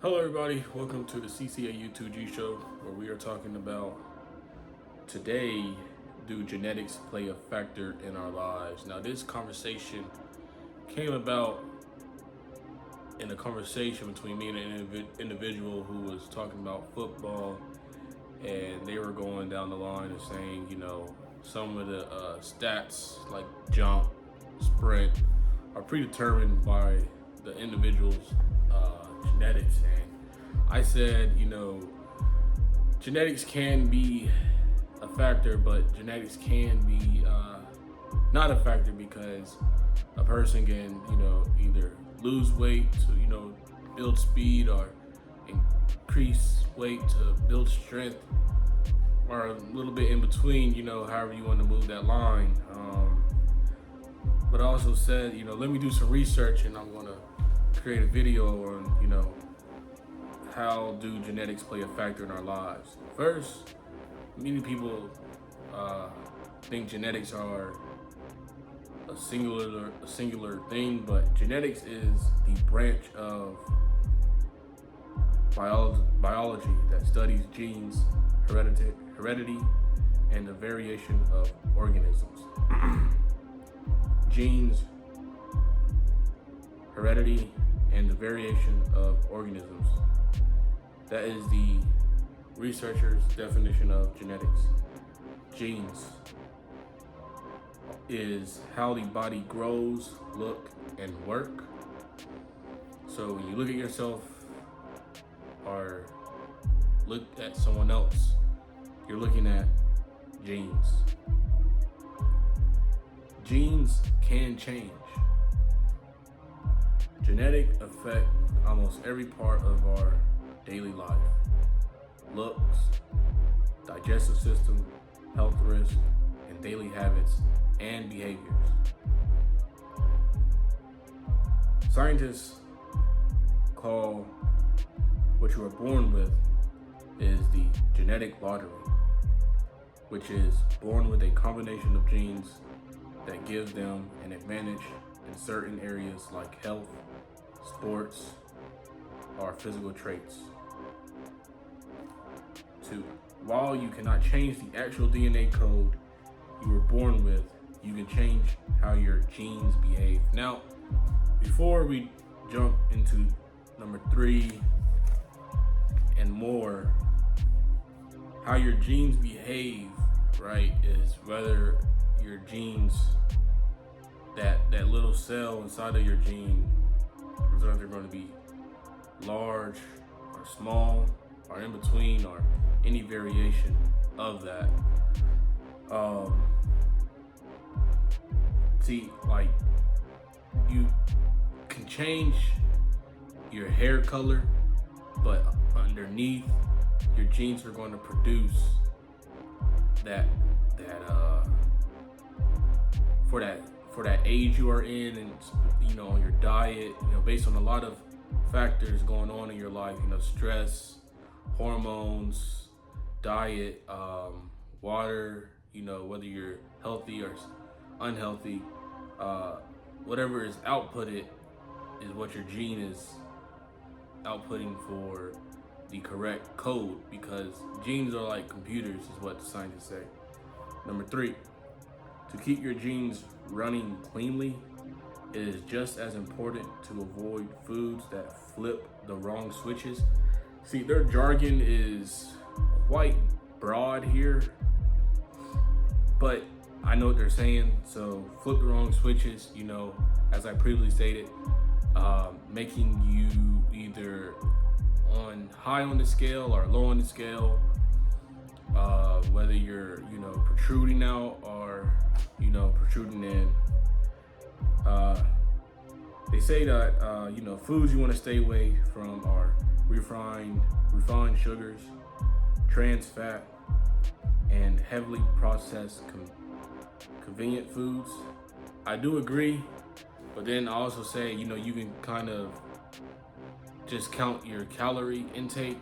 Hello, everybody. Welcome to the CCA U2G show, where we are talking about today, do genetics play a factor in our lives? Now, this conversation came about in a conversation between me and an individual who was talking about football, and they were going down the line and saying, some of the stats like jump, sprint are predetermined by the individual's genetics. And I said, genetics can be a factor, but genetics can be not a factor, because a person can, either lose weight to, build speed, or increase weight to build strength, or a little bit in between, however you want to move that line. But I also said, let me do some research, and I'm going to create a video on, how do genetics play a factor in our lives. First, many people think genetics are a singular thing, but genetics is the branch of biology that studies genes, heredity, and the variation of organisms. Genes, heredity, and the variation of organisms. That is the researcher's definition of genetics. Genes is how the body grows, look, and work. So when you look at yourself or look at someone else, you're looking at genes. Genes can change. Genetic affect almost every part of our daily life. Looks, digestive system, health risk, and daily habits and behaviors. Scientists call what you are born with is the genetic lottery, which is born with a combination of genes that gives them an advantage in certain areas like health, sports, or physical traits. 2. While you cannot change the actual DNA code you were born with, you can change how your genes behave. Now, before we jump into number 3 and more, how your genes behave, right, is whether your genes, that little cell inside of your gene, whether they're going to be large or small or in between or any variation of that. You can change your hair color, but underneath, your genes are going to produce that for that age you are in, and on your diet, based on a lot of factors going on in your life, stress, hormones, diet, water, whether you're healthy or unhealthy, whatever is outputted is what your gene is outputting for the correct code, because genes are like computers, is what the scientists say. Number 3, to keep your genes running cleanly, it is just as important to avoid foods that flip the wrong switches. See, their jargon is quite broad here, but I know what they're saying. So flip the wrong switches, as I previously stated, making you either on high on the scale or low on the scale, whether you're, protruding out or, protruding in. They say that, foods you want to stay away from are refined sugars, trans fat, and heavily processed convenient foods. I do agree, but then I also say, you can kind of just count your calorie intake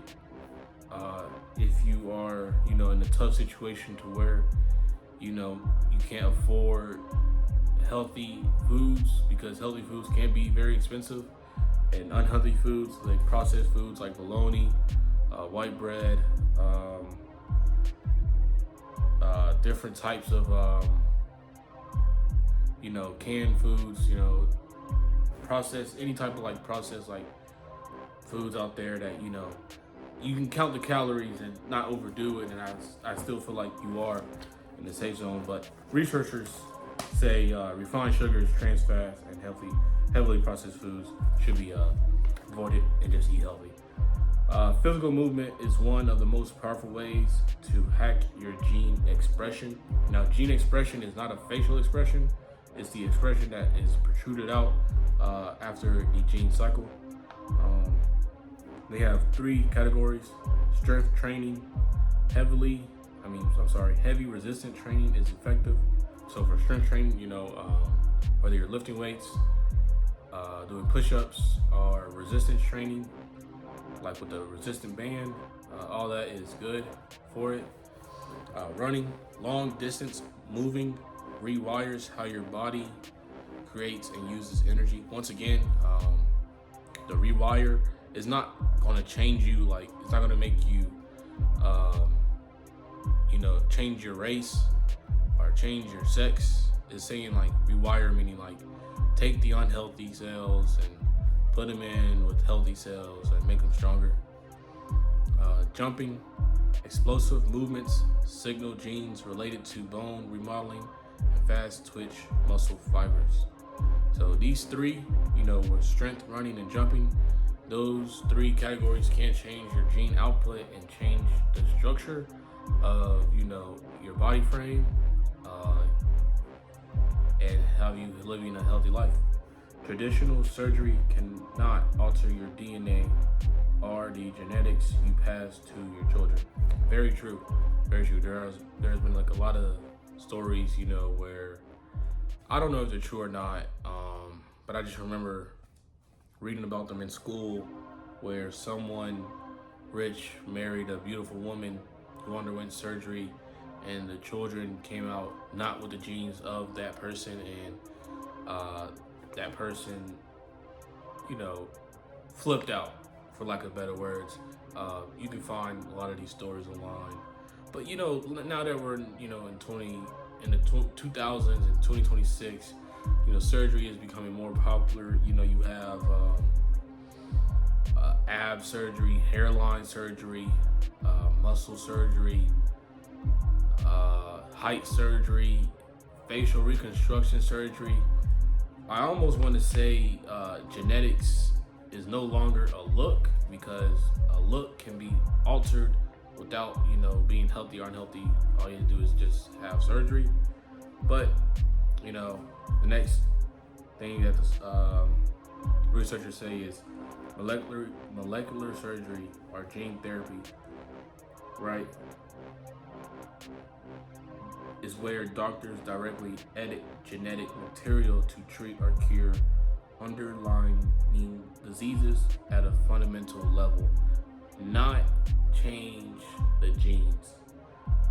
if you are, in a tough situation to where, you can't afford healthy foods, because healthy foods can be very expensive. and unhealthy foods, like processed foods like bologna, white bread, different types of canned foods, processed, any type of like processed like foods out there that you can count the calories and not overdo it. And I still feel like you are in the safe zone. But researchers say refined sugars, trans fats, and heavily processed foods should be avoided and just eat healthy. Physical movement is one of the most powerful ways to hack your gene expression. Now, gene expression is not a facial expression. It's the expression that is protruded out after the gene cycle. They have 3 categories: strength training, heavy resistant training is effective. So for strength training, whether you're lifting weights, doing push-ups, or resistance training, like with the resistant band, all that is good for it. Running, long distance moving rewires how your body creates and uses energy. Once again, the rewire is not going to change you, like it's not going to make you change your race or change your sex. It's saying like rewire, meaning like take the unhealthy cells and put them in with healthy cells and make them stronger. Jumping, explosive movements signal genes related to bone remodeling and fast twitch muscle fibers. So these 3, with strength, running, and jumping, those 3 categories can't change your gene output and change the structure of your body frame and how you living a healthy life. Traditional surgery cannot alter your DNA or the genetics you pass to your children. Very true. Very true. There's been like a lot of stories, where I don't know if they're true or not, but I just remember reading about them in school, where someone rich married a beautiful woman who underwent surgery, and the children came out not with the genes of that person, and that person, flipped out, for lack of better words. You can find a lot of these stories online, but now that we're in the 2000s and 2026, surgery is becoming more popular. You have ab surgery, hairline surgery, muscle surgery, height surgery, facial reconstruction surgery. I almost want to say genetics is no longer a look, because a look can be altered without being healthy or unhealthy. All you have to do is just have surgery. But the next thing that the researchers say is molecular surgery or gene therapy, right? Is where doctors directly edit genetic material to treat or cure underlying diseases at a fundamental level, not change the genes.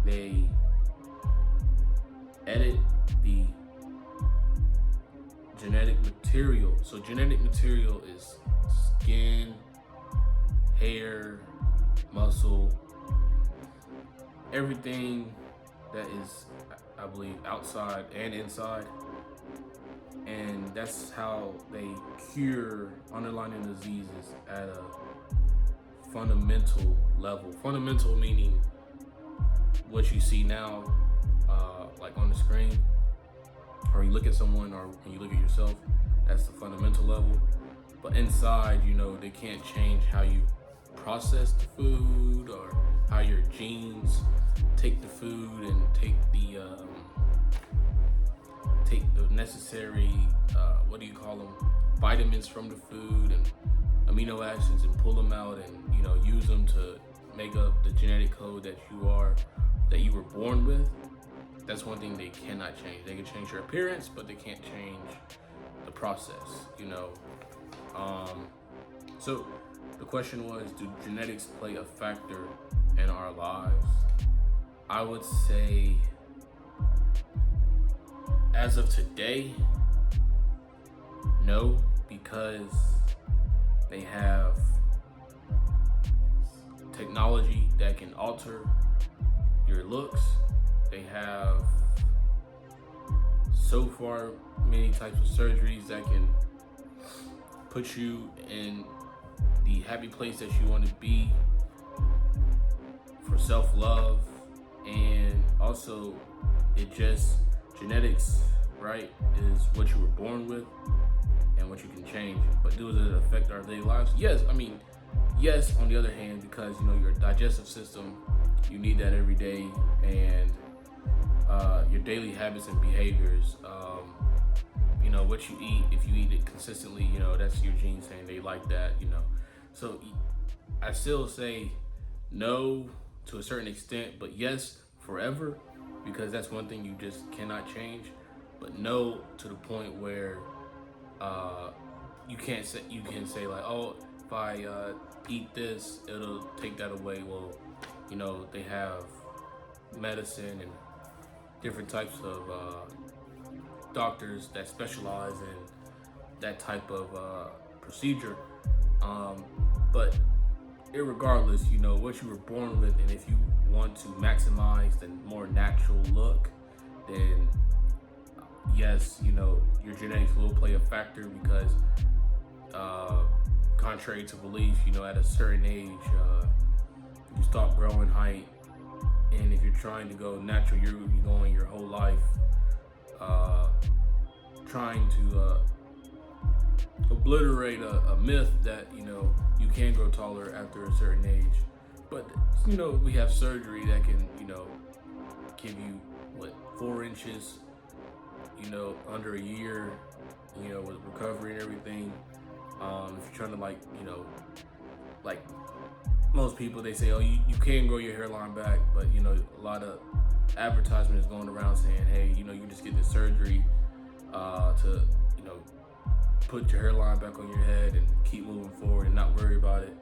They edit the genetic material. So genetic material is skin, hair, muscle, everything that is, I believe, outside and inside. And that's how they cure underlying diseases at a fundamental level. Fundamental meaning what you see now, like on the screen, or you look at someone, or when you look at yourself, that's the fundamental level. But inside, they can't change how you process the food, or how your genes take the food and take the necessary vitamins from the food and amino acids, and pull them out and use them to make up the genetic code that you were born with. That's one thing they cannot change. They can change your appearance, but they can't change the process. So the question was, do genetics play a factor in our lives? I would say, as of today, no, because They have technology that can alter your looks. They have so far many types of surgeries that can put you in the happy place that you want to be for self-love. And also, it just, genetics, right, is what you were born with and what you can change. But does it affect our daily lives? Yes. I mean, yes, on the other hand, because your digestive system, you need that every day, and your daily habits and behaviors, what you eat, if you eat it consistently, that's your genes saying they like that, So I still say no to a certain extent, but yes forever, because that's one thing you just cannot change. But no to the point where you can say like, oh, if I eat this, it'll take that away. Well, they have medicine and different types of doctors that specialize in that type of procedure. But irregardless, what you were born with, and if you want to maximize the more natural look, then yes, your genetics will play a factor, because contrary to belief, at a certain age, you stop growing height, and if you're trying to go natural, you're going your whole life trying to obliterate a myth that you can grow taller after a certain age. But we have surgery that can give you 4 inches under a year, with recovery and everything. If you're trying to like most people, they say, oh, you can grow your hairline back, but a lot of advertisement is going around saying, hey, you just get this surgery to put your hairline back on your head and keep moving forward and not worry about it.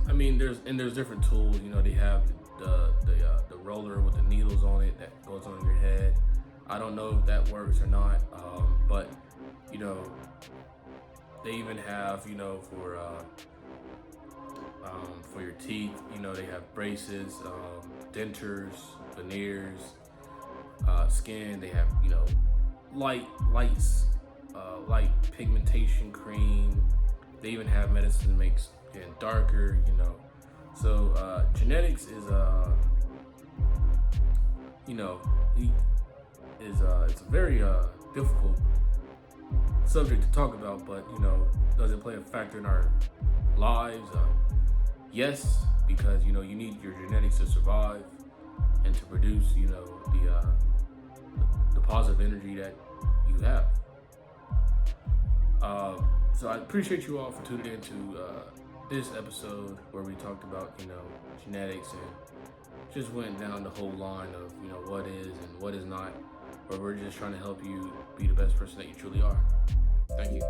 I mean, there's different tools. They have the roller with the needles on it that goes on your head. I don't know if that works or not, but they even have for your teeth, they have braces, dentures, veneers, skin. They have light pigmentation cream. They even have medicine that makes skin darker. So genetics is it's a very difficult subject to talk about, but does it play a factor in our lives? Yes, because you need your genetics to survive and to produce the positive energy that you have. So I appreciate you all for tuning in to this episode where we talked about genetics, and just went down the whole line of what is and what is not, where we're just trying to help you be the best person that you truly are. Thank you.